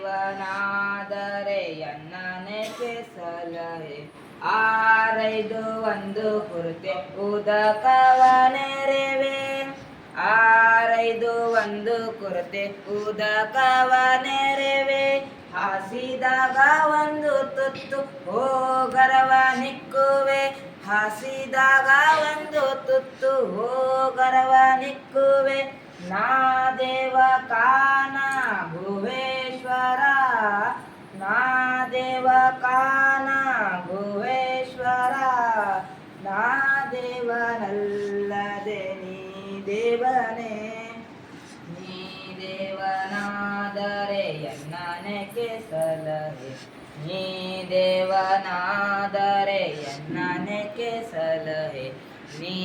ದೇವನಾದರೆ ಎನ್ನನೆಗೆ ಸಲಹೆ. 651 ಕುರ್ತೆ ಉದಕವ ನೆರವೆ. 651 ಕುರ್ತೆ ಉದಕವ ನೆರವೆ. ಹಾಸಿದಾಗ ಒಂದು ತುತ್ತು ಹೋಗರವ ನಿಕ್ಕುವೆ. ಹಾಸಿದಾಗ ಒಂದು ತುತ್ತು ಹೋಗರವ ನಿಕ್ಕುವೆ. ನಾ ದೇವ ಕಾನ ಭುವೇಶ್ವರ. ನಾ ದೇವ ಕಾನ ಭುವೇಶ್ವರ. ನಾ ದೇವನಲ್ಲದೆ ನೀ ದೇವನೇ. ನೀ ದೇವನಾದರೆ ಎನ್ನನೆಗೆ ಸಲಹೆ. ನೀ ದೇವನಾದರೆ ಎನ್ನನೆಗೆ ಸಲಹೆ. ನೀ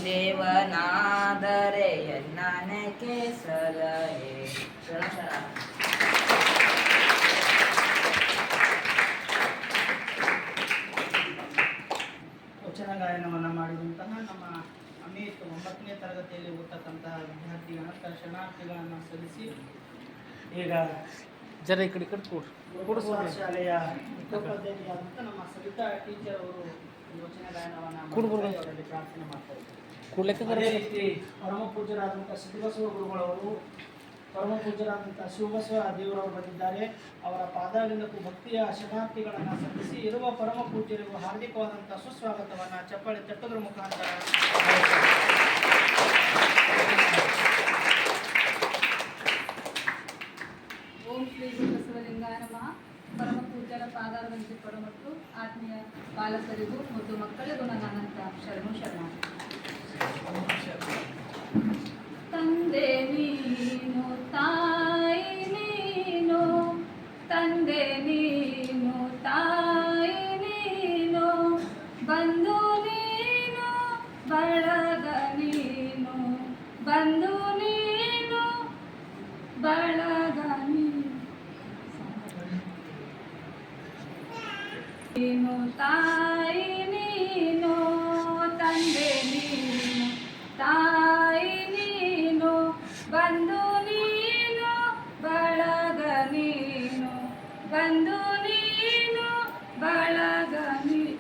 ದೇವನಾದರೆ ಎನ್ನನೆಗೆ ಸಲಹೆ. ವಚನ ಗಾಯನವನ್ನು ಮಾಡಿದಂತಹ ನಮ್ಮ ಅಮಿತ್ 9ನೇ ತರಗತಿಯಲ್ಲಿ ಓದ್ತಕ್ಕಂತಹ ವಿದ್ಯಾರ್ಥಿಗಳ ಶರಣಾರ್ಥಿಗಳನ್ನು ಸಲ್ಲಿಸಿ ಈಗ ಜರ ಈ ಕಡೆ ಶಾಲೆಯ ಉಪೋಪಾಧ್ಯಾಯರಾದಂಥ ನಮ್ಮ ಸವಿತಾ ಟೀಚರ್ ಅವರು ಈ ವಚನ ಗಾಯನವನ್ನು ಅವರಲ್ಲಿ ಪ್ರಾರ್ಥನೆ ಮಾಡ್ತಾರೆ. ಅದೇ ರೀತಿ ಪರಮ ಪೂಜ್ಯರಾದಂಥ ಸಿದ್ದಬಸವ ಗುರುಗಳವರು, ಪರಮ ಪೂಜ್ಯರಾದಂಥ ಶಿವಬಸವ ದೇವರವರು ಬಂದಿದ್ದಾರೆ. ಅವರ ಪಾದಾಲಿಂದಕ್ಕೂ ಭಕ್ತಿಯ ಶರಣಾರ್ಥಿಗಳನ್ನು ಸಲ್ಲಿಸಿ ಇರುವ ಪರಮ ಪೂಜ್ಯರಿಗೂ ಹಾರ್ದಿಕವಾದಂಥ ಸುಸ್ವಾಗತವನ್ನು ಚಪ್ಪಾಳೆ ತಟ್ಟೋದ್ರ ಮುಖಾಂತರ. ಓಂ ಶ್ರೀ ಗುರುಬಸವಲಿಂಗಾಯ ನಮಃ. ಪರಮ ಪೂಜ್ಯರ ಪಾದಾರವಿಂದಕ್ಕೂ ಮತ್ತು ಆತ್ಮೀಯ ಪಾಲಕರಿಗೂ ಮತ್ತು ಮಕ್ಕಳಿಗೂ ನನ್ನ ಅನಂತ ಶರಣು ಶರಣಾರ್ಥಿ. ತಂದೆ ನೀನು, ತಾಯಿ ನೀನು. ತಂದೆ ನೀನು, ತಾಯಿ ನೀನು. ಬಂಧು ನೀನು, ಬಳಗ ನೀನು. ಬಂಧು ನೀನು, ಬಳಗ ನೀನು. ತಾಯಿ ನೀನು, ತಂದೆ ನೀನು, ತಾಯಿ ನೀನು. ಬಂಧು ನೀನು, ಬಳಗ ನೀನು. ಬಂಧು ನೀನು, ಬಳಗ ನೀನು.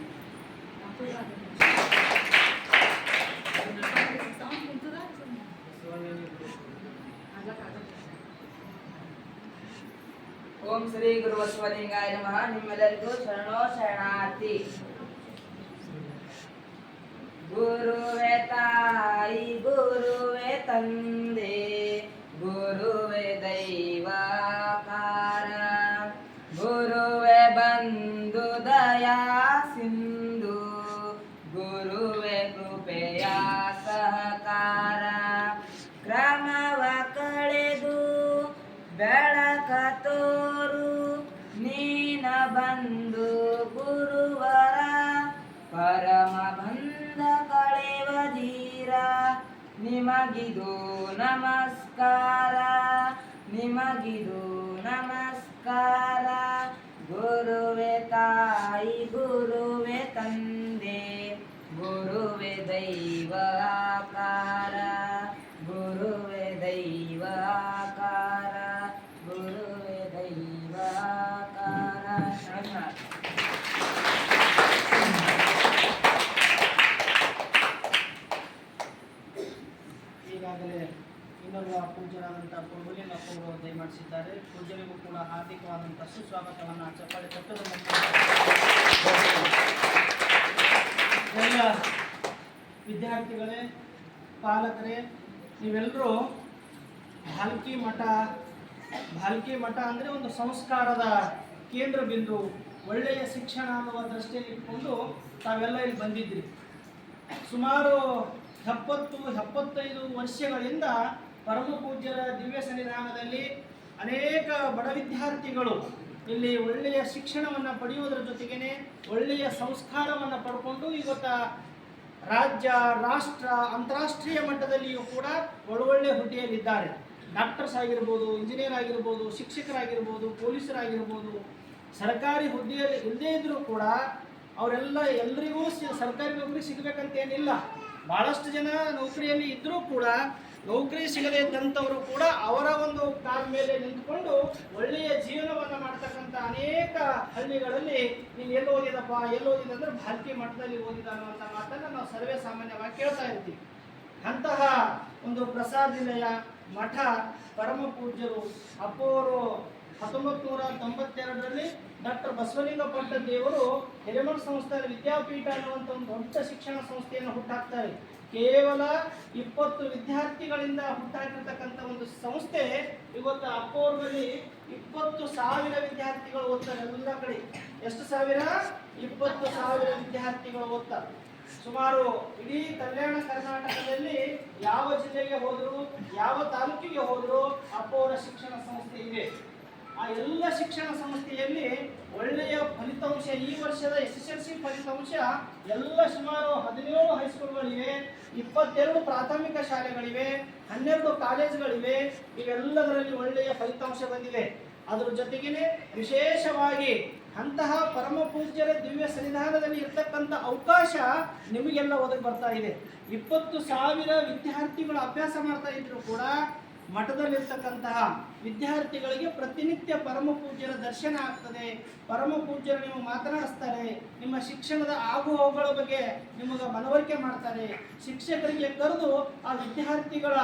ಓಂ ಶ್ರೀ ಗುರು ಬಸವಲಿಂಗಾಯ ನಮಃ. ನಿಮ್ಮೆಲ್ಲರಿಗೂ ಶರಣೋ ಶರಣಾರ್ಥಿ. ಗುರುವೇ ತಾಯಿ, ಗುರುವೇ ತಂದೆ, ಗುರುವೇ ದೈವಾಕಾರ. ಗುರುವೇ ಬಂಧು ದಯಾ ಸಿಂಧು. ಗುರುವೇ ಕೃಪೆಯ ಸಹಕಾರ. ಕ್ರಮವ ಕಳೆದು ಬೆಳಕ ತೋರು ನೀನ ಬಂಧು ಗುರುವರ. ಪರಮ ಬಂಧ ಕಳೆವ ಧೀರ ನಿಮಗಿದು ನಮಸ್ಕಾರ. ನಿಮಗಿದು ನಮಸ್ಕಾರ. ಗುರುವೇ ತಾಯಿ, ಗುರುವೇ ತಂದೆ, ಗುರುವೇ ದೈವಾಕಾರ. ಗುರುವೇ ದೈವಾಕಾರ. ಗುರುವೇ ದೈವಾಕಾರ. ಈಗಾಗಲೇ ಇನ್ನೊಬ್ಬ ಪೂಜ್ಯರಾದಂಥ ಪೂರ್ವಲಿಂಗಪ್ಪ ಅವರು ದಯಮಾಡಿಸಿದ್ದಾರೆ. ಪೂಜ್ಯರಿಗೂ ಕೂಡ ಹಾರ್ದಿಕವಾದಂಥ ಸುಸ್ವಾಗತವನ್ನು ಚಪ್ಪಾಳೆ ತಟ್ಟದ ಎಲ್ಲ ವಿದ್ಯಾರ್ಥಿಗಳೇ, ಪಾಲಕರೇ, ನೀವೆಲ್ಲರೂ ಭಾಲ್ಕಿ ಮಠ ಅಂದರೆ ಒಂದು ಸಂಸ್ಕಾರದ ಕೇಂದ್ರ ಬಿಂದು, ಒಳ್ಳೆಯ ಶಿಕ್ಷಣ ಅನ್ನುವ ದೃಷ್ಟಿಯಲ್ಲಿ ಇಟ್ಕೊಂಡು ತಾವೆಲ್ಲ ಇಲ್ಲಿ ಬಂದಿದ್ರಿ. ಸುಮಾರು 70-75 ವರ್ಷಗಳಿಂದ ಪರಮ ಪೂಜ್ಯರ ದಿವ್ಯ ಸನ್ನಿಧಾನದಲ್ಲಿ ಅನೇಕ ಬಡ ವಿದ್ಯಾರ್ಥಿಗಳು ಇಲ್ಲಿ ಒಳ್ಳೆಯ ಶಿಕ್ಷಣವನ್ನು ಪಡೆಯುವುದರ ಜೊತೆಗೇ ಒಳ್ಳೆಯ ಸಂಸ್ಕಾರವನ್ನು ಪಡ್ಕೊಂಡು ಇವತ್ತು ರಾಜ್ಯ, ರಾಷ್ಟ್ರ, ಅಂತಾರಾಷ್ಟ್ರೀಯ ಮಟ್ಟದಲ್ಲಿಯೂ ಕೂಡ ಒಳ್ಳೊಳ್ಳೆ ಹುದ್ದೆಯಲ್ಲಿದ್ದಾರೆ. ಡಾಕ್ಟರ್ಸ್ ಆಗಿರ್ಬೋದು, ಇಂಜಿನಿಯರ್ ಆಗಿರ್ಬೋದು, ಶಿಕ್ಷಕರಾಗಿರ್ಬೋದು, ಪೊಲೀಸರಾಗಿರ್ಬೋದು. ಸರ್ಕಾರಿ ಹುದ್ದೆಯಲ್ಲಿ ಇಲ್ಲದೇ ಇದ್ದರೂ ಕೂಡ ಎಲ್ಲರಿಗೂ ಸರ್ಕಾರಿ ನೌಕರಿ ಸಿಗಬೇಕಂತೇನಿಲ್ಲ. ಭಾಳಷ್ಟು ಜನ ನೌಕರಿಯಲ್ಲಿ ಇದ್ದರೂ ಕೂಡ ನೌಕರಿ ಸಿಗದೇ ಇದ್ದಂಥವರು ಕೂಡ ಅವರ ಒಂದು ಕಾಲ ಮೇಲೆ ನಿಂತುಕೊಂಡು ಒಳ್ಳೆಯ ಜೀವನವನ್ನು ಅನೇಕ ಹಳ್ಳಿಗಳಲ್ಲಿ ನೀವು ಎಲ್ಲಿ ಓದಿದಪ್ಪ, ಎಲ್ಲಿ ಓದಿದ ಅಂದ್ರೆ ಭಾರತೀಯ ಮಠದಲ್ಲಿ ಓದಿದ ಅನ್ನುವಂಥ ಮಾತನ್ನು ನಾವು ಸರ್ವೇ ಸಾಮಾನ್ಯವಾಗಿ ಕೇಳ್ತಾ ಇರ್ತೀವಿ. ಅಂತಹ ಒಂದು ಪ್ರಸಾದ ನಿಲಯ ಮಠ ಪರಮ ಪೂಜ್ಯರು ಅಪ್ಪೋರು 1992ರಲ್ಲಿ ಡಾಕ್ಟರ್ ಬಸವಲಿಂಗ ಪಟ್ಟ ದೇವರು ಹಿರೇಮಠ ಸಂಸ್ಥಾನ ವಿದ್ಯಾಪೀಠ ಅನ್ನುವಂಥ ಒಂದು ದೊಡ್ಡ ಶಿಕ್ಷಣ ಸಂಸ್ಥೆಯನ್ನು ಹುಟ್ಟಾಕ್ತಾರೆ. ಕೇವಲ 20 ವಿದ್ಯಾರ್ಥಿಗಳಿಂದ ಹುಟ್ಟಾಕಿರ್ತಕ್ಕಂಥ ಒಂದು ಸಂಸ್ಥೆ ಇವತ್ತು ಅಪ್ಪೋರ್ನಲ್ಲಿ 20,000 ವಿದ್ಯಾರ್ಥಿಗಳು ಓದ್ತಾರೆ. ಎಲ್ಲ ಕಡೆ ಎಷ್ಟು ಸಾವಿರ? 20,000 ವಿದ್ಯಾರ್ಥಿಗಳು ಓದ್ತಾರೆ. ಸುಮಾರು ಇಡೀ ಕಲ್ಯಾಣ ಕರ್ನಾಟಕದಲ್ಲಿ ಯಾವ ಜಿಲ್ಲೆಗೆ ಹೋದ್ರು, ಯಾವ ತಾಲೂಕಿಗೆ ಹೋದ್ರು ಅಪ್ಪೋರ ಶಿಕ್ಷಣ ಸಂಸ್ಥೆ ಇದೆ. ಆ ಎಲ್ಲ ಶಿಕ್ಷಣ ಸಂಸ್ಥೆಯಲ್ಲಿ ಒಳ್ಳೆಯ ಫಲಿತಾಂಶ, ಈ ವರ್ಷದ SSLC ಫಲಿತಾಂಶ ಎಲ್ಲ ಸುಮಾರು 17 ಹೈಸ್ಕೂಲ್ಗಳಿವೆ, 22 ಪ್ರಾಥಮಿಕ ಶಾಲೆಗಳಿವೆ, 12 ಕಾಲೇಜುಗಳಿವೆ. ಇವೆಲ್ಲದರಲ್ಲಿ ಒಳ್ಳೆಯ ಫಲಿತಾಂಶ ಬಂದಿದೆ. ಅದರ ಜೊತೆಗೇನೆ ವಿಶೇಷವಾಗಿ ಅಂತಹ ಪರಮ ಪೂಜ್ಯರ ದಿವ್ಯ ಸನ್ನಿಧಾನದಲ್ಲಿ ಇರ್ತಕ್ಕಂಥ ಅವಕಾಶ ನಿಮಗೆಲ್ಲ ಒದಗಿ ಬರ್ತಾ ಇದೆ. 20,000 ವಿದ್ಯಾರ್ಥಿಗಳು ಅಭ್ಯಾಸ ಮಾಡ್ತಾ ಇದ್ರು ಕೂಡ ಮಠದಲ್ಲಿರ್ತಕ್ಕಂತಹ ವಿದ್ಯಾರ್ಥಿಗಳಿಗೆ ಪ್ರತಿನಿತ್ಯ ಪರಮ ಪೂಜ್ಯರ ದರ್ಶನ ಆಗ್ತದೆ. ಪರಮ ಪೂಜ್ಯರು ನೀವು ಮಾತನಾಡಿಸ್ತಾರೆ, ನಿಮ್ಮ ಶಿಕ್ಷಣದ ಆಗು ಹೋಗುಗಳ ಬಗ್ಗೆ ನಿಮಗೆ ಮನವರಿಕೆ ಮಾಡ್ತಾರೆ. ಶಿಕ್ಷಕರಿಗೆ ಕರೆದು ಆ ವಿದ್ಯಾರ್ಥಿಗಳ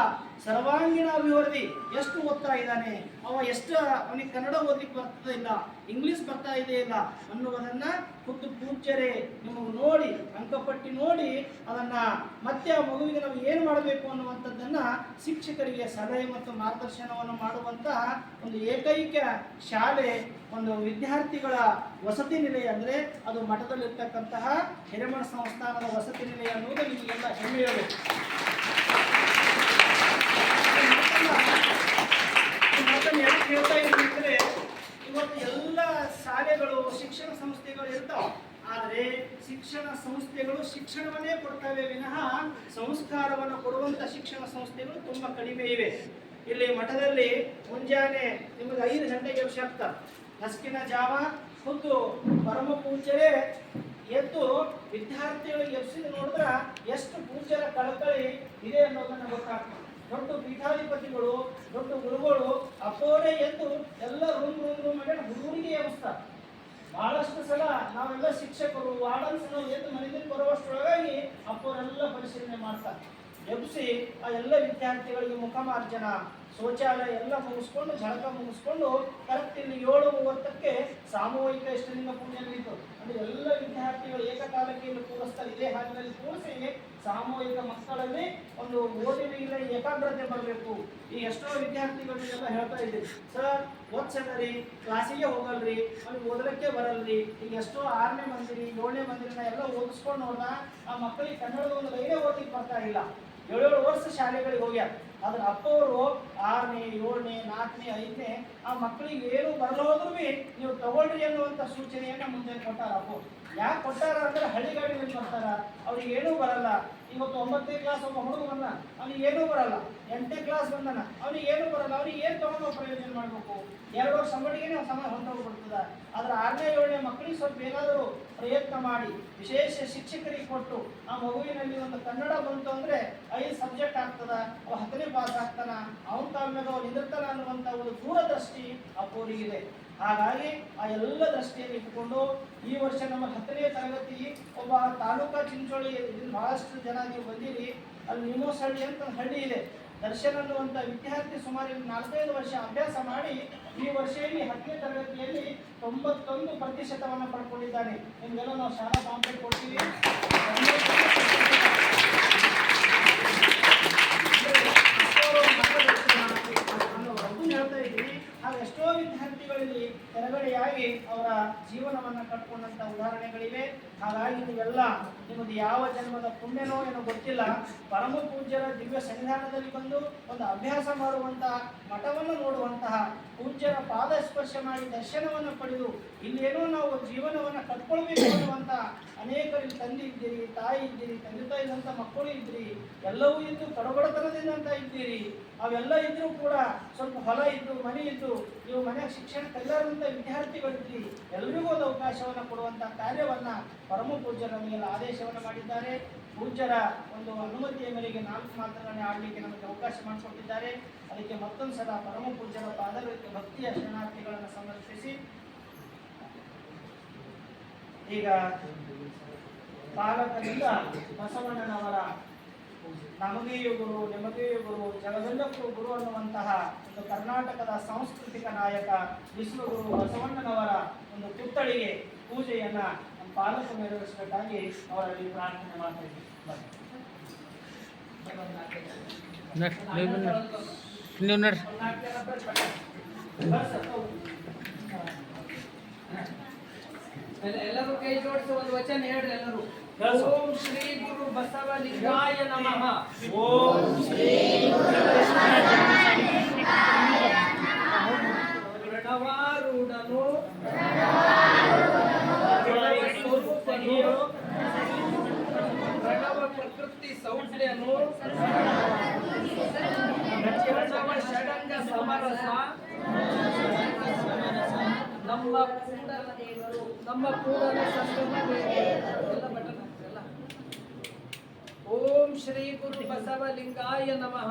ಸರ್ವಾಂಗೀಣ ಅಭಿವೃದ್ಧಿ, ಎಷ್ಟು ಓದ್ತಾ ಇದ್ದಾನೆ ಅವ, ಎಷ್ಟು ಅವನಿಗೆ ಕನ್ನಡ ಓದಲಿಕ್ಕೆ ಬರ್ತಾ ಇಲ್ಲ, ಇಂಗ್ಲಿಷ್ ಬರ್ತಾ ಇದೆ ಇಲ್ಲ ಅನ್ನುವುದನ್ನು ಖುದ್ದು ಪೂಜ್ಯರೇ ನಿಮಗೆ ನೋಡಿ ಅಂಕಪಟ್ಟಿ ನೋಡಿ ಅದನ್ನು ಮತ್ತೆ ಆ ಮಗುವಿಗೆ ನಾವು ಏನು ಮಾಡಬೇಕು ಅನ್ನುವಂಥದ್ದನ್ನು ಶಿಕ್ಷಕರಿಗೆ ಸಲಹೆ ಮತ್ತು ಮಾರ್ಗದರ್ಶನವನ್ನು ಮಾಡುವಂತಹ ಒಂದು ಏಕೈಕ ಶಾಲೆ, ಒಂದು ವಿದ್ಯಾರ್ಥಿಗಳ ವಸತಿ ನಿಲಯ ಅಂದರೆ ಅದು ಮಠದಲ್ಲಿರ್ತಕ್ಕಂತಹ ಹಿರೇಮಠ ಸಂಸ್ಥಾನದ ವಸತಿ ನಿಲಯ ಅನ್ನುವುದು ನಿಮಗೆಲ್ಲ ಹೆಮ್ಮೆಯರು. ಹೇಳ್ತಾ ಇದ್ರೆ ಇವತ್ತು ಎಲ್ಲ ಶಾಲೆಗಳು ಶಿಕ್ಷಣ ಸಂಸ್ಥೆಗಳು ಇರ್ತಾವೆ, ಆದರೆ ಶಿಕ್ಷಣ ಸಂಸ್ಥೆಗಳು ಶಿಕ್ಷಣವನ್ನೇ ಕೊಡ್ತವೆ ವಿನಃ ಸಂಸ್ಕಾರವನ್ನು ಕೊಡುವಂಥ ಶಿಕ್ಷಣ ಸಂಸ್ಥೆಗಳು ತುಂಬ ಕಡಿಮೆ ಇವೆ. ಇಲ್ಲಿ ಮಠದಲ್ಲಿ ಮುಂಜಾನೆ ನಿಮಗೆ 5 ಗಂಟೆಗೆ ಎಬ್ಬಿಸಾಕ್ತ, ನಸ್ಕಿನ ಜಾವ ಖುದ್ದು ಪರಮ ಪೂಜ್ಯರೇ ಎದ್ದು ವಿದ್ಯಾರ್ಥಿಗಳಿಗೆ ಎಬ್ಸಿದ ನೋಡಿದ್ರೆ ಎಷ್ಟು ಪೂಜ್ಯರ ಕಳಕಳಿ ಇದೆ ಅನ್ನೋದನ್ನು ಗೊತ್ತಾಗ್ತದೆ. ದೊಡ್ಡ ಪೀಠಾಧಿಪತಿಗಳು, ದೊಡ್ಡ ಗುರುಗಳು ಅಪ್ಪೋರೇ ಎದ್ದು ಎಲ್ಲ ರೂಮ್ ಮಾಡಿ ಹುಡುಗರಿಗೆ ಎಬ್ಬಿಸ್ತಾರೆ. ಬಹಳಷ್ಟು ಸಲ ನಾವೆಲ್ಲ ಶಿಕ್ಷಕರು ವಾರ್ಡನ್ಸ್ ಎದ್ದು ಮನೆಯಲ್ಲಿ ಬರುವಷ್ಟರೊಳಗಾಗಿ ಅಪ್ಪೋರೆಲ್ಲ ಪರಿಶೀಲನೆ ಮಾಡ್ತಾರೆ. ಎಬ್ಬಿಸಿ ಆ ಎಲ್ಲ ವಿದ್ಯಾರ್ಥಿಗಳಿಗೆ ಮುಖಮಾರ್ಜನ, ಶೌಚಾಲಯ ಎಲ್ಲ ಮುಗಿಸ್ಕೊಂಡು, ಜಳಕ ಮುಗಿಸ್ಕೊಂಡು ಕರೆಕ್ಟ್ ಇಲ್ಲಿ 7:30ಕ್ಕೆ ಸಾಮೂಹಿಕ ಇಷ್ಟಲಿಂಗ ಪೂಜೆ ನಡೀತು. ಅಂದರೆ ಎಲ್ಲ ವಿದ್ಯಾರ್ಥಿಗಳು ಏಕಕಾಲಕ್ಕೆ ಇಲ್ಲಿ ಕೂರಿಸ್ತಾರೆ. ಇದೇ ಹಾಲಿನಲ್ಲಿ ಕೂರಿಸಿ ಸಾಮೂಹಿಕ ಮಕ್ಕಳಲ್ಲಿ ಒಂದು ಓದಿನ ಏಕಾಗ್ರತೆ ಬರಬೇಕು. ಈ ಎಷ್ಟೋ ವಿದ್ಯಾರ್ಥಿಗಳಿಗೆಲ್ಲ ಹೇಳ್ತಾ ಇದ್ದೀವಿ, ಸರ್ ಓದ್ಸರಿ ಕ್ಲಾಸಿಗೆ ಹೋಗಲ್ರಿ, ಅವ್ನಿಗೆ ಓದಲಿಕ್ಕೆ ಬರಲ್ರಿ. ಈಗ ಎಷ್ಟೋ 6ನೇ ಮಂದಿರಿ 7ನೇ ಮಂದಿರಿನ ಎಲ್ಲ ಓದಿಸ್ಕೊಂಡು ನೋಡ್ದ ಆ ಮಕ್ಕಳಿಗೆ ಕನ್ನಡದ ಒಂದು ಲೈನೇ ಓದಲಿಕ್ಕೆ ಬರ್ತಾ ಇಲ್ಲ. 7 ವರ್ಷ ಶಾಲೆಗಳಿಗೆ ಹೋಗ್ಯಾರ. ಆದ್ರೆ ಅಪ್ಪವರು 6ನೇ 7ನೇ 4ನೇ 5ನೇ ಆ ಮಕ್ಕಳಿಗೆ ಏನು ಬರಲೋದ್ರೂ ನೀವು ತಗೊಳ್ರಿ ಅನ್ನುವಂಥ ಸೂಚನೆಯನ್ನು ಮುಂದೆ ಕೊಟ್ಟಾರ. ಅಪ್ಪು ಯಾಕೆ ಕೊಟ್ಟಾರ ಅಂದ್ರೆ ಹಳ್ಳಿಗಾಡಿನಲ್ಲಿ ಬರ್ತಾರ, ಅವ್ರಿಗೆ ಏನೂ ಬರಲ್ಲ. ಇವತ್ತು 9ನೇ ಕ್ಲಾಸ್ ಒಬ್ಬ ಹುಡುಗ ಬಂದ, ಅವ್ನಿಗೆ ಏನೂ ಬರಲ್ಲ. 8ನೇ ಕ್ಲಾಸ್ ಬಂದನ, ಅವ್ನಿಗೆ ಏನೂ ಬರಲ್ಲ. ಅವ್ನಿಗೆ ಏನು ತಗೊಂಡು ಪ್ರಯೋಜನ ಮಾಡಬೇಕು? 2 ವರ್ಷ ಸಂಬಳಿಗೆ ಸಮಯ ಹೊಂದೋಗ್ಬಿಡ್ತದ. ಆದ್ರೆ 6ನೇ 7ನೇ ಮಕ್ಕಳಿಗೆ ಸ್ವಲ್ಪ ಏನಾದರೂ ಪ್ರಯತ್ನ ಮಾಡಿ ವಿಶೇಷ ಶಿಕ್ಷಕರಿಗೆ ಕೊಟ್ಟು ಆ ಮಗುವಿನಲ್ಲಿ ಒಂದು ಕನ್ನಡ ಬಂತು ಅಂದ್ರೆ 5 ಸಬ್ಜೆಕ್ಟ್ ಆಗ್ತದ, ಅವ 10ನೇ ಪಾಸ್ ಆಗ್ತಾನ, ಅವನ ಕಾಲ ಮೇಲೆ ಅವ್ರು ನಿಂದಿರ್ತಾನ ಅನ್ನುವಂಥ ಒಂದು ದೂರದೃಷ್ಟಿ ಅಪ್ಪೋರಿಗಿದೆ. ಹಾಗಾಗಿ ಆ ಎಲ್ಲ ದೃಷ್ಟಿಯನ್ನು ಇಟ್ಟುಕೊಂಡು ಈ ವರ್ಷ ನಮ್ಮ 10ನೇ ತರಗತಿ ಒಬ್ಬ ತಾಲೂಕಾ ಚಿಂಚೋಳಿ, ಬಹಳಷ್ಟು ಜನ ನೀವು ಬಂದಿರಿ, ಅಲ್ಲಿ ನಿಮೋಸಹಳ್ಳಿ ಅಂತ ಒಂದು ಹಳ್ಳಿ ಇದೆ. ದರ್ಶನ್ ಅನ್ನುವಂಥ ವಿದ್ಯಾರ್ಥಿ ಸುಮಾರು 4-5 ವರ್ಷ ಅಭ್ಯಾಸ ಮಾಡಿ ಈ ವರ್ಷ 10ನೇ ತರಗತಿಯಲ್ಲಿ 91% ಪಡ್ಕೊಂಡಿದ್ದಾನೆ. ನಿಮಗೆಲ್ಲ ನಾವು ಶಾಲಾ ಕಾಂಪ್ಲೇಟ್ ಕೊಡ್ತೀವಿ. ಹೇಳ್ತಾ ಇದ್ದೀನಿ. ಹಾಗೆ ಎಷ್ಟೋ ವಿದ್ಯಾರ್ಥಿಗಳಲ್ಲಿ ತೆರಗಡೆಯಾಗಿ ಅವರ ಜೀವನವನ್ನು ಕಟ್ಕೊಂಡಂಥ ಉದಾಹರಣೆಗಳಿವೆ. ಹಾಗಾಗಿ ನೀವೆಲ್ಲ ನಿಮ್ಮದು ಯಾವ ಜನ್ಮದ ಪುಣ್ಯನೋ ಏನೋ ಗೊತ್ತಿಲ್ಲ, ಪರಮ ಪೂಜ್ಯರ ದಿವ್ಯ ಸನ್ನಿಧಾನದಲ್ಲಿ ಬಂದು ಒಂದು ಅಭ್ಯಾಸ ಮಾಡುವಂತಹ, ಮಠವನ್ನು ನೋಡುವಂತಹ, ಪೂಜ್ಯರ ಪಾದ ಸ್ಪರ್ಶ ಮಾಡಿ ದರ್ಶನವನ್ನು ಪಡೆದು ಇಲ್ಲೇನೋ ನಾವು ಜೀವನವನ್ನು ಕಟ್ಕೊಳ್ಬೇಕು ಅನ್ನುವಂಥ ಅನೇಕರಿಗೆ ತಂದೆ ಇದ್ದೀರಿ, ತಾಯಿ ಇದ್ದೀರಿ, ತಂದೆ ತಾಯಿ ಇದ್ದಂಥ ಮಕ್ಕಳು ಇದ್ದೀರಿ, ಎಲ್ಲವೂ ಇದ್ದು ಕಡಬಡತನದಿಂದ ಇದ್ದೀರಿ. ಅವೆಲ್ಲ ಇದ್ರೂ ಕೂಡ ಸ್ವಲ್ಪ ಹೊಲ ಇದ್ದು ಮನೆ ಇದ್ದು ನೀವು ಮನೆಯ ಶಿಕ್ಷಣ ಕಲಿಯಾದಂಥ ವಿದ್ಯಾರ್ಥಿಗಳಿದ್ರಿ, ಎಲ್ಲರಿಗೂ ಒಂದು ಅವಕಾಶವನ್ನು ಕೊಡುವಂಥ ಕಾರ್ಯವನ್ನು ಪರಮ ಪೂಜ್ಯರು ನಮಗೆಲ್ಲ ಆದೇಶವನ್ನು ಮಾಡಿದ್ದಾರೆ. ಪೂಜ್ಯರ ಒಂದು ಅನುಮತಿಯ ಮೇರೆಗೆ 4 ಮಾತುಗಳನ್ನೇ ಆಡಲಿಕ್ಕೆ ನಮಗೆ ಅವಕಾಶ ಮಾಡಿಕೊಟ್ಟಿದ್ದಾರೆ. ಅದಕ್ಕೆ ಮತ್ತೊಂದು ಸಲ ಪರಮ ಪೂಜ್ಯರ ಪಾದಗಳಿಗೆ ಭಕ್ತಿಯ ಶರಣಾರ್ಥಿಗಳನ್ನು ಸಮರ್ಪಿಸಿ ಈಗ ಪಾಲಕರಿಂದ ಬಸವಣ್ಣನವರ ನಮಗೆಯೂ ಗುರು ನಿಮಗೆಯೂ ಗುರು ಜಗವೆಲ್ಲಕ್ಕೂ ಗುರು ಅನ್ನುವಂತಹ ಒಂದು ಕರ್ನಾಟಕದ ಸಾಂಸ್ಕೃತಿಕ ನಾಯಕ ವಿಶ್ವಗುರು ಬಸವಣ್ಣನವರ ಒಂದು ಪುತ್ಥಳಿಗೆ ಪೂಜೆಯನ್ನ ನಮ್ಮ ಪಾಲಕರು ನೆರವೇರಿಸಬೇಕಾಗಿ ಅವರಲ್ಲಿ ಪ್ರಾರ್ಥನೆ ಮಾಡ್ತಾ ಇದ್ದೀವಿ. ಎಲ್ಲರೂ ಕೈ ಜೋಡಿಸಿ ಒಂದು ವಚನ ಹೇಳ್ರಿ ಎಲ್ಲರೂ. ಓಂ ಶ್ರೀ ಗುರು ಬಸವಲಿಂಗಾಯ ನಮಃ. ಓಂ ಶ್ರೀ ಪ್ರಣವಾರೂಢನು ಪ್ರಣವ ಪ್ರಕೃತಿ ಸೌಂದರ್ಯನು ಪ್ರಣವ ಷಡಂಗ ಸಮರಸ ನಮ್ಮ ಕೂಡಲ ಸಂಗಮ ದೇವರು. ಓಂ ಶ್ರೀ ಗುರು ಬಸವಲಿಂಗಾಯ ನಮಃ.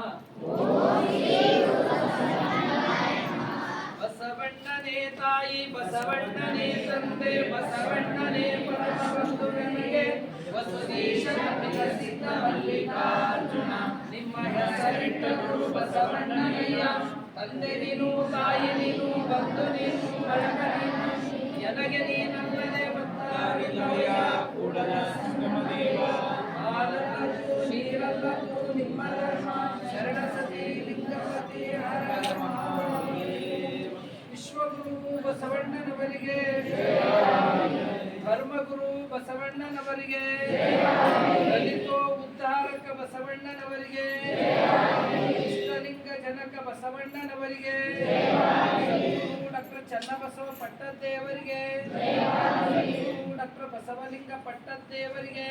ಬಸವಣ್ಣನೇ ತಾಯಿ ಬಸವಣ್ಣನೇ ತಂದೆ ಬಸವಣ್ಣನೇ ಪರಮ ಬಂಧು ನನಗೆ ವಸುದೀಶನ ವಿಕಸಿತ ಮಲ್ಲಿಕಾರ್ಜುನ ನಿಮ್ಮ ಹೆಸರಿಟ್ಟ ಗುರು ಬಸವಣ್ಣನಯ್ಯ. ತಂದೆ ನೀನು ತಾಯಿ ನೀನು ಬಂಧು ನೀನು ಬಳಗ ನೀನು ನನಗೆ ನೀನಲ್ಲದೆ ಮತ್ತಾರಿಲ್ಲಯ್ಯ ಕೂಡಲ ಸಂಗಮ ದೇವ. ಹಾಲಲ್ಲೂ ನೀರಲ್ಲೂ ನಿಮ್ಮ ಧರ್ಮ ಶರಣ ಸತಿ ಲಿಂಗಪತಿ ಹರ ಮಹಾದೇವ. ವಿಶ್ವಗುರು ಬಸವಣ್ಣನವರಿಗೆ ಧರ್ಮಗುರು ಬಸವಣ್ಣನವರಿಗೆ ದಲಿತೋ ಉದ್ಧಾರಕ ಬಸವಣ್ಣನವರಿಗೆ ಇಷ್ಟಲಿಂಗ ಜನಕ ಬಸವಣ್ಣನವರಿಗೆ ಡಾಕ್ಟರ್ ಚನ್ನಬಸವ ಪಟ್ಟದ್ದೇವರಿಗೆ ಡಾಕ್ಟರ್ ಬಸವಲಿಂಗ ಪಟ್ಟದ್ದೇವರಿಗೆ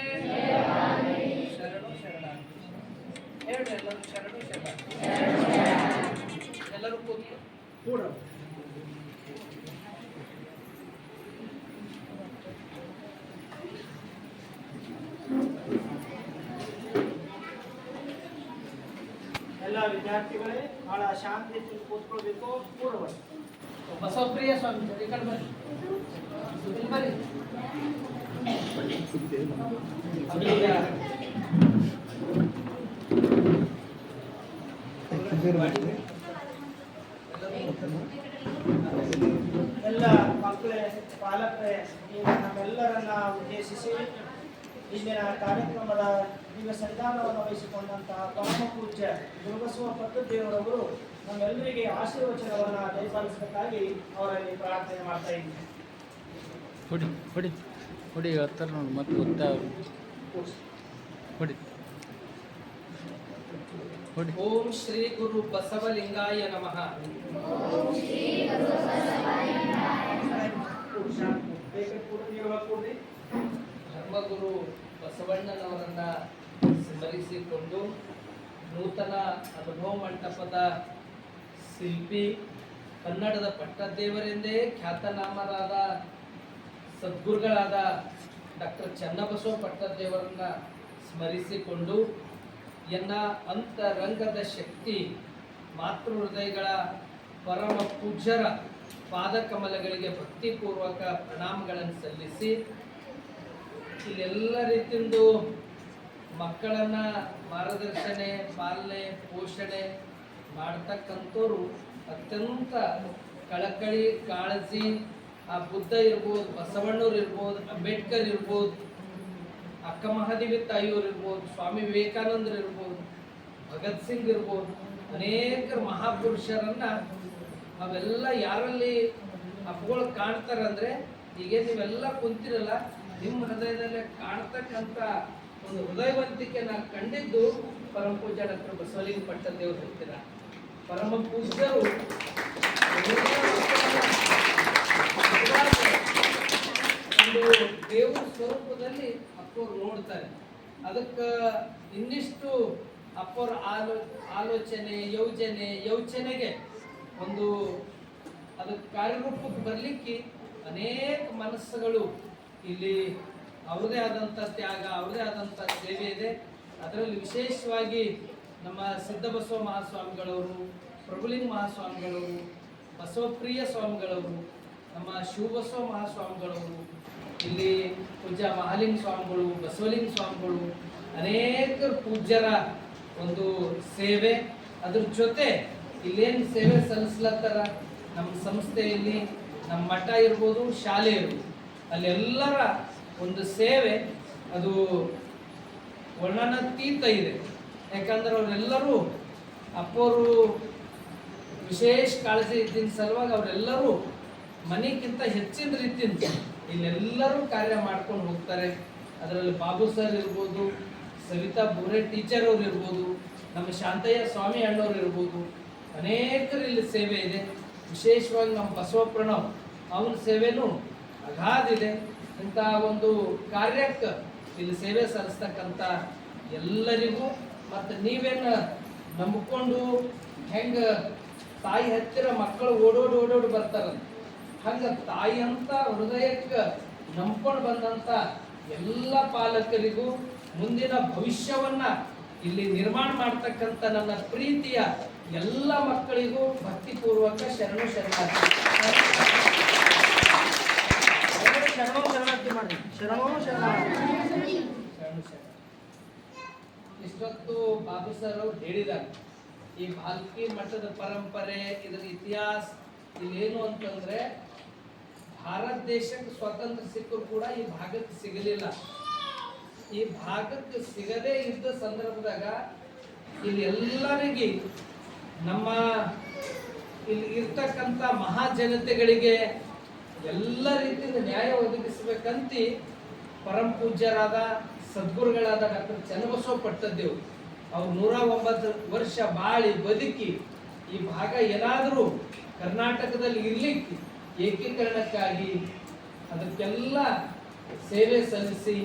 ಶರಣು ಶರಣಾರ್ಥಿ. ಹೇಳಿ ಎಲ್ಲರೂ ಶರಣು ಶರಣಾರ್ಥಿ. ಎಲ್ಲರೂ ಕೂತು ಕೂಡ ಎಲ್ಲ ವಿದ್ಯಾರ್ಥಿಗಳೇ ಬಹಳ ಶಾಂತಿಯಿಂದ ಕೂತ್ಕೊಳ್ಬೇಕು. ಪೂರ್ವ ಬಸವಪ್ರಿಯ ಸ್ವಾಮಿ ಈ ಕಡೆ ಬರ್ರಿ. ಇಲ್ಲಿ ಬರ್ರಿ. ಎಲ್ಲ ಮಕ್ಕಳೇ ಪಾಲಕರೇ ಈಗ ನಮ್ಮೆಲ್ಲರನ್ನ ಉದ್ದೇಶಿಸಿ ಇಂದಿನ ಕಾರ್ಯಕ್ರಮದ ಈಗ ಸಂಧಾನವನ್ನು ವಹಿಸಿಕೊಂಡಂತಹ ಪರಮ ಪೂಜ್ಯ ಗುರುಬಸವ ಪಟ್ಟದ್ದೇವರವರು ನಮ್ಮೆಲ್ಲರಿಗೆ ಆಶೀರ್ವಚನವನ್ನು ದಯಪಾಲಿಸಬೇಕಾಗಿ ಅವರಲ್ಲಿ ಪ್ರಾರ್ಥನೆ ಮಾಡ್ತಾ ಇದ್ದೀನಿ. ಹೊಡಿ ಹೊಡಿ ಹೊಡಿ ಹೇಳ್ತಾರೆ ನೋಡಿ ಮತ್ತೆ ಗೊತ್ತಾ ಹೊಡಿ ಹೊಡಿ. ಓಂ ಶ್ರೀ ಗುರು ಬಸವಲಿಂಗಾಯ ನಮಃ. ಧರ್ಮಗುರು ಬಸವಣ್ಣನವರನ್ನ ಸ್ಮರಿಸಿಕೊಂಡು ನೂತನ ಅನುಭವ ಮಂಟಪದ ಶಿಲ್ಪಿ ಕನ್ನಡದ ಪಟ್ಟದ್ದೇವರೆಂದೇ ಖ್ಯಾತನಾಮರಾದ ಸದ್ಗುರುಗಳಾದ ಡಾಕ್ಟರ್ ಚನ್ನಬಸವ ಪಟ್ಟದ್ದೇವರನ್ನ ಸ್ಮರಿಸಿಕೊಂಡು ಎನ್ನ ಅಂತರಂಗದ ಶಕ್ತಿ ಮಾತೃ ಹೃದಯಗಳ ಪರಮ ಪೂಜ್ಯರ ಪಾದಕಮಲಗಳಿಗೆ ಭಕ್ತಿಪೂರ್ವಕ ಪ್ರಣಾಮಗಳನ್ನು ಸಲ್ಲಿಸಿ ಇಲ್ಲೆಲ್ಲ ರೀತಿಯಿಂದ ಮಕ್ಕಳನ್ನ ಮಾರ್ಗದರ್ಶನೆ ಪಾಲನೆ ಪೋಷಣೆ ಮಾಡ್ತಕ್ಕಂಥವ್ರು ಅತ್ಯಂತ ಕಳಕಳಿ ಕಾಳಜಿ ಆ ಬುದ್ಧ ಇರ್ಬೋದು, ಬಸವಣ್ಣವ್ರು ಇರ್ಬೋದು, ಅಂಬೇಡ್ಕರ್ ಇರ್ಬೋದು, ಅಕ್ಕ ಮಹಾದೇವಿ ತಾಯಿಯವ್ರು ಇರ್ಬೋದು, ಸ್ವಾಮಿ ವಿವೇಕಾನಂದರು ಇರ್ಬೋದು, ಭಗತ್ ಸಿಂಗ್ ಇರ್ಬೋದು, ಅನೇಕ ಮಹಾಪುರುಷರನ್ನ ಅವೆಲ್ಲ ಯಾರಲ್ಲಿ ಅಪ್ಪಗಳು ಕಾಣ್ತಾರಂದ್ರೆ ಈಗ ನೀವೆಲ್ಲ ಕುಂತಿರಲ್ಲ ನಿಮ್ಮ ಹೃದಯದಲ್ಲೇ ಕಾಣ್ತಕ್ಕಂಥ ಒಂದು ಹೃದಯವಂತಿಕೆ ನಾನು ಕಂಡಿದ್ದು ಪರಮ ಪೂಜ್ಯ ಡಾಕ್ಟರ್ ಬಸವಲಿಂಗ ಪಟ್ಟದ್ದೇವರು ಹೇಳ್ತೀರ. ಪರಮ ಪೂಜ್ಯರು ಒಂದು ದೇವರ ಸ್ವರೂಪದಲ್ಲಿ ಅಪ್ಪವ್ರು ನೋಡ್ತಾರೆ. ಅದಕ್ಕೆ ಇನ್ನಿಷ್ಟು ಅಪ್ಪವ್ರ ಆಲೋಚನೆ ಯೋಚನೆಗೆ ಒಂದು ಅದಕ್ಕೆ ಕಾರ್ಯರೂಪಕ್ಕೆ ಬರಲಿಕ್ಕೆ ಅನೇಕ ಮನಸ್ಸುಗಳು ಇಲ್ಲಿ ಅವ್ರದೇ ಆದಂಥ ತ್ಯಾಗ, ಅವ್ರದೇ ಆದಂಥ ಸೇವೆ ಇದೆ. ಅದರಲ್ಲಿ ವಿಶೇಷವಾಗಿ ನಮ್ಮ ಸಿದ್ಧಬಸವ ಮಹಾಸ್ವಾಮಿಗಳವರು, ಪ್ರಭುಲಿಂಗ ಮಹಾಸ್ವಾಮಿಗಳವರು, ಬಸವಪ್ರಿಯ ಸ್ವಾಮಿಗಳವರು, ನಮ್ಮ ಶಿವಬಸವ ಮಹಾಸ್ವಾಮಿಗಳವರು, ಇಲ್ಲಿ ಪೂಜ್ಯ ಮಹಾಲಿಂಗ ಸ್ವಾಮಿಗಳು, ಬಸವಲಿಂಗ ಸ್ವಾಮಿಗಳು, ಅನೇಕ ಪೂಜ್ಯರ ಒಂದು ಸೇವೆ, ಅದ್ರ ಜೊತೆ ಇಲ್ಲೇನು ಸೇವೆ ಸಲ್ಲಿಸ್ಲತ್ತಾರ ನಮ್ಮ ಸಂಸ್ಥೆಯಲ್ಲಿ, ನಮ್ಮ ಮಠ ಇರ್ಬೋದು, ಶಾಲೆ ಇರ್ಬೋದು, ಅಲ್ಲೆಲ್ಲರ ಒಂದು ಸೇವೆ ಅದು ವರ್ಣನಾತೀತ ಇದೆ. ಯಾಕಂದ್ರೆ ಅವರೆಲ್ಲರೂ ಅಪ್ಪವರು ವಿಶೇಷ ಕಾಳಜಿ ಇದ್ದಿನ ಸಲುವಾಗಿ ಅವರೆಲ್ಲರೂ ಮನೆಗಿಂತ ಹೆಚ್ಚಿನ ರೀತಿಯಿಂದ ಇಲ್ಲೆಲ್ಲರೂ ಕಾರ್ಯ ಮಾಡ್ಕೊಂಡು ಹೋಗ್ತಾರೆ. ಅದರಲ್ಲಿ ಬಾಬು ಸರ್ ಇರ್ಬೋದು, ಸವಿತಾ ಬೋರೆ ಟೀಚರ್ ಅವ್ರು ಇರ್ಬೋದು, ನಮ್ಮ ಶಾಂತಯ್ಯ ಸ್ವಾಮಿ ಅಣ್ಣವ್ರು ಇರ್ಬೋದು, ಅನೇಕರು ಇಲ್ಲಿ ಸೇವೆ ಇದೆ. ವಿಶೇಷವಾಗಿ ನಮ್ಮ ಬಸವ ಪ್ರಣವ್ ಅವನ ಸೇವೆನೂ ಅಗಾಧಿದೆ. ಇಂಥ ಒಂದು ಕಾರ್ಯಕ್ಕೆ ಇಲ್ಲಿ ಸೇವೆ ಸಲ್ಲಿಸ್ತಕ್ಕಂಥ ಎಲ್ಲರಿಗೂ, ಮತ್ತು ನೀವೇನು ನಂಬಿಕೊಂಡು ಹೆಂಗೆ ತಾಯಿ ಹತ್ತಿರ ಮಕ್ಕಳು ಓಡೋಡಿ ಬರ್ತಾರಂತ, ಹಂಗೆ ತಾಯಿ ಅಂತ ಹೃದಯಕ್ಕೆ ನಂಬ್ಕೊಂಡು ಬಂದಂಥ ಎಲ್ಲ ಪಾಲಕರಿಗೂ ಮುಂದಿನ ಭವಿಷ್ಯವನ್ನ ಇಲ್ಲಿ ನಿರ್ಮಾಣ ಮಾಡ್ತಕ್ಕಂಥ ನನ್ನ ಪ್ರೀತಿಯ ಎಲ್ಲ ಮಕ್ಕಳಿಗೂ ಭಕ್ತಿಪೂರ್ವಕ ಶರಣು ಶರಣಾರ್ಥಿ. ಇಷ್ಟೊತ್ತು ಬಾಬು ಸರ್ ಅವರು ಹೇಳಿದ್ದಾರೆ ಈ ಭಾಲ್ಕಿ ಮಠದ ಪರಂಪರೆ, ಇದರ ಇತಿಹಾಸ ಇಲ್ಲೇನು ಅಂತಂದ್ರೆ, ಭಾರತ ದೇಶಕ್ಕೆ ಸ್ವಾತಂತ್ರ್ಯ ಸಿಕ್ಕರು ಕೂಡ ಈ ಭಾಗಕ್ಕೆ ಸಿಗಲಿಲ್ಲ. ಈ ಭಾಗಕ್ಕೆ ಸಿಗದೇ ಇದ್ದ ಸಂದರ್ಭದಾಗ ಇಲ್ಲಿ ಎಲ್ಲರಿಗೆ, ನಮ್ಮ ಇಲ್ಲಿ ಇರ್ತಕ್ಕಂಥ ಮಹಾಜನತೆಗಳಿಗೆ ಎಲ್ಲ ರೀತಿಯಿಂದ ನ್ಯಾಯ ಒದಗಿಸಬೇಕಂತ ಪರಮ ಪೂಜ್ಯರಾದ ಸದ್ಗುರುಗಳಾದ ಡಾಕ್ಟರ್ ಚನ್ನಬಸವ ಪಟ್ಟದೇವ್ ಅವ್ರು 109 ವರ್ಷ ಬಾಳಿ ಬದುಕಿ ಈ ಭಾಗ ಏನಾದರೂ ಕರ್ನಾಟಕದಲ್ಲಿ ಇರ್ಲಿಕ್ಕೆ ಏಕೀಕರಣಕ್ಕಾಗಿ ಅದಕ್ಕೆಲ್ಲ ಸೇವೆ ಸಲ್ಲಿಸಿ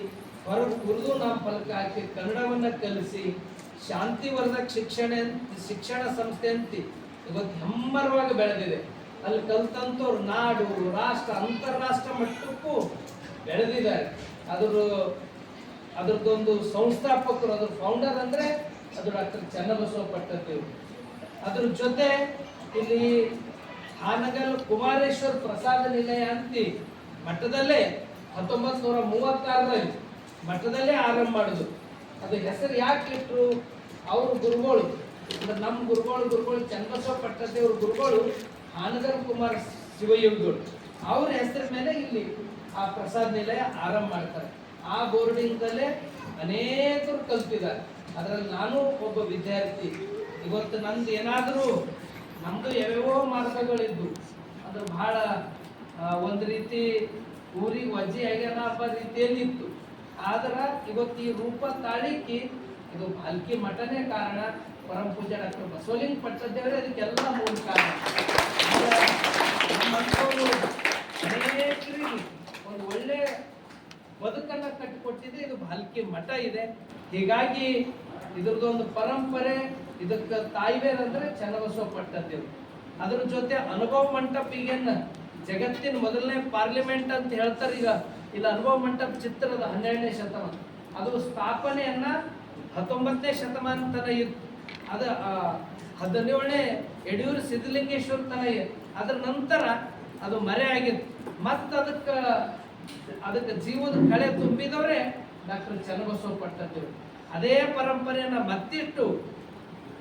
ಹೊರಗೆ ಉರ್ದು ನಾಮಫಲಕ ಹಾಕಿ ಕನ್ನಡವನ್ನ ಕಲಿಸಿ ಶಾಂತಿವರ್ಧಕ ಶಿಕ್ಷಣ ಸಂಸ್ಥೆ ಅಂತ ಇವತ್ತು ಹೆಮ್ಮರವಾಗಿ ಬೆಳೆದಿದೆ. ಅಲ್ಲಿ ಕಲ್ತಂತವ್ರು ನಾಡು, ರಾಷ್ಟ್ರ, ಅಂತಾರಾಷ್ಟ್ರ ಮಟ್ಟಕ್ಕೂ ಬೆಳೆದಿದ್ದಾರೆ. ಅದರದ್ದೊಂದು ಸಂಸ್ಥಾಪಕರು, ಅದ್ರ ಫೌಂಡರ್ ಅಂದ್ರೆ ಅದು ಡಾಕ್ಟರ್ ಚನ್ನಬಸವ ಪಟ್ಟದೇವ್. ಅದ್ರ ಜೊತೆ ಇಲ್ಲಿ ಹಾನಗಲ್ ಕುಮಾರೇಶ್ವರ ಪ್ರಸಾದ ನಿಲಯ ಅಂತಿ ಮಠದಲ್ಲೇ 1936ರಲ್ಲಿ ಮಠದಲ್ಲೇ ಆರಂಭ ಮಾಡುದು. ಅದು ಹೆಸರು ಯಾಕೆ ಇಟ್ರು, ಅವ್ರ ಗುರುಗಳು ಅಂದ್ರೆ ನಮ್ಮ ಗುರುಗಳು ಚನ್ನಬಸವ ಪಟ್ಟದೇವ್ರ ಗುರುಗಳು ಹಾನಗಲ್ ಕುಮಾರ ಶಿವಯೋಗಿಗಳು, ಅವ್ರ ಹೆಸರ ಮೇಲೆ ಇಲ್ಲಿ ಆ ಪ್ರಸಾದ ನಿಲಯ ಆರಂಭ ಮಾಡ್ತಾರೆ. ಆ ಬೋರ್ಡಿಂಗ್ದಲ್ಲೇ ಅನೇಕರು ಕಲ್ತಿದ್ದಾರೆ. ಅದರಲ್ಲಿ ನಾನು ಒಬ್ಬ ವಿದ್ಯಾರ್ಥಿ. ಇವತ್ತು ನಂದು ಏನಾದರೂ ನಮ್ದು ಯಾವ್ಯಾವ ಮಾರ್ಗಗಳಿದ್ದು ಅದು ಬಹಳ ಒಂದು ರೀತಿ ಊರಿಗೆ ವಜ್ಜೆ ಆಗ್ಯಾನ ಹಬ್ಬ ರೀತಿಯಲ್ಲಿತ್ತು. ಆದ್ರೆ ಇವತ್ತು ಈ ರೂಪ ತಾಳಿಕೆ ಇದು ಭಾಲ್ಕಿ ಮಠನೇ ಕಾರಣ. ಪರಮ ಪೂಜ್ಯ ಡಾಕ್ಟರ್ ಬಸವಲಿಂಗ ಪಟ್ಟದೇವರೇ ಅದಕ್ಕೆಲ್ಲ ಮೂಲ ಕಾರಣ. ಅನೇಕರಿಗೆ ಒಂದು ಒಳ್ಳೆ ಬದುಕನ್ನ ಕಟ್ಟಿಕೊಟ್ಟಿದೆ ಇದು ಭಾಲ್ಕಿ ಮಠ ಇದೆ. ಹೀಗಾಗಿ ಇದ್ರದ್ದೊಂದು ಪರಂಪರೆ, ಇದಕ್ಕೆ ತಾಯಿವೇರ್ ಅಂದ್ರೆ ಚನ್ನಬಸವ ಪಟ್ಟದೇವರು. ಅದ್ರ ಜೊತೆ ಅನುಭವ ಮಂಟಪ, ಈಗೇನು ಜಗತ್ತಿನ ಮೊದಲನೇ ಪಾರ್ಲಿಮೆಂಟ್ ಅಂತ ಹೇಳ್ತಾರೆ. ಈಗ ಇಲ್ಲಿ ಅನುಭವ ಮಂಟಪ ಚಿತ್ರದ 12ನೇ ಶತಮಾನ, ಅದು ಸ್ಥಾಪನೆಯನ್ನ 19ನೇ ಶತಮಾನ ತನ ಇತ್ತು. ಅದು 17ನೇ ಯಡಿಯೂರು ಸಿದ್ಧಲಿಂಗೇಶ್ವರ ತನ ಇತ್ತು. ಅದ್ರ ನಂತರ ಅದು ಮರೆ ಆಗಿತ್ತು. ಮತ್ತು ಅದಕ್ಕೆ ಜೀವದ ಕಳೆ ತುಂಬಿದವರೇ ಡಾಕ್ಟರ್ ಚನ್ನಬಸವ ಪಟ್ಟದೇವರು. ಅದೇ ಪರಂಪರೆಯನ್ನ ಮತ್ತಿಟ್ಟು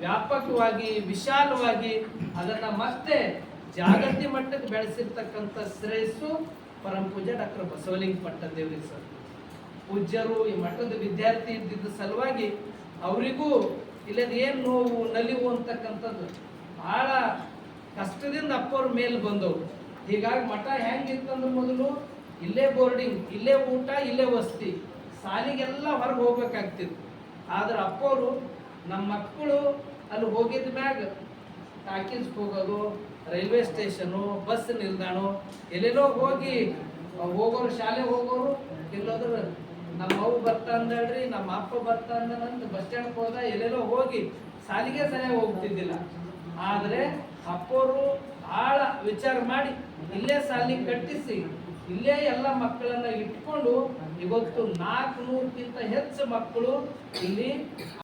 ವ್ಯಾಪಕವಾಗಿ ವಿಶಾಲವಾಗಿ ಅದನ್ನ ಮತ್ತೆ ಜಾಗತಿಕ ಮಟ್ಟಕ್ಕೆ ಬೆಳೆಸಿರ್ತಕ್ಕಂಥ ಶ್ರೇಯಸ್ಸು ಪರಮ ಪೂಜ್ಯ ಡಾಕ್ಟರ್ ಬಸವಲಿಂಗ ಪಟ್ಟದೇವರಿಗೆ ಸರ್. ಪೂಜ್ಯರು ಈ ಮಠದ ವಿದ್ಯಾರ್ಥಿ ಇದ್ದಿದ್ದ ಸಲುವಾಗಿ ಅವರಿಗೂ ಇಲ್ಲದ ಏನು ನೋವು ನಲಿವು ಅಂತಕ್ಕಂಥದ್ದು ಬಹಳ ಕಷ್ಟದಿಂದ ಅಪ್ಪವ್ರ ಮೇಲೆ ಬಂದವರು. ಹೀಗಾಗಿ ಮಠ ಹೆಂಗಿತ್ತಂದ್ರೆ ಮೊದಲು ಇಲ್ಲೇ ಬೋರ್ಡಿಂಗ್, ಇಲ್ಲೇ ಊಟ, ಇಲ್ಲೇ ವಸತಿ, ಸಾಲಿಗೆಲ್ಲ ಹೊರಗೆ ಹೋಗ್ಬೇಕಾಗ್ತಿತ್ತು. ಆದ್ರೆ ಅಪ್ಪವರು ನಮ್ಮ ಮಕ್ಕಳು ಅಲ್ಲಿ ಹೋಗಿದ ಮ್ಯಾಗ ಟಾಕೀಸ್ ಹೋಗೋದು, ರೈಲ್ವೆ ಸ್ಟೇಷನು, ಬಸ್ ನಿಲ್ದಾಣ, ಎಲ್ಲೆಲ್ಲೋ ಹೋಗೋರು ಶಾಲೆ ಹೋಗೋರು, ಎಲ್ಲೋದ್ರು ನಮ್ಮ ಅವ್ವ ಬರ್ತಾ ಅಂದಳ್ರಿ, ನಮ್ಮ ಅಪ್ಪ ಬರ್ತಾ ಅಂದನಂತ ಬಸ್ ಸ್ಟ್ಯಾಂಡ್ ಹೋದ, ಎಲ್ಲೆಲ್ಲೋ ಹೋಗಿ ಸಾಲಿಗೆ ಸರಿಯಾಗಿ ಹೋಗ್ತಿದ್ದಿಲ್ಲ. ಆದರೆ ಅಪ್ಪವರು ಬಹಳ ವಿಚಾರ ಮಾಡಿ ಇಲ್ಲೇ ಸಾಲಿ ಕಟ್ಟಿಸಿ ಇಲ್ಲೇ ಎಲ್ಲ ಮಕ್ಕಳನ್ನ ಇಟ್ಕೊಂಡು ಇವತ್ತು 400ಕ್ಕಿಂತ ಹೆಚ್ಚು ಮಕ್ಕಳು ಇಲ್ಲಿ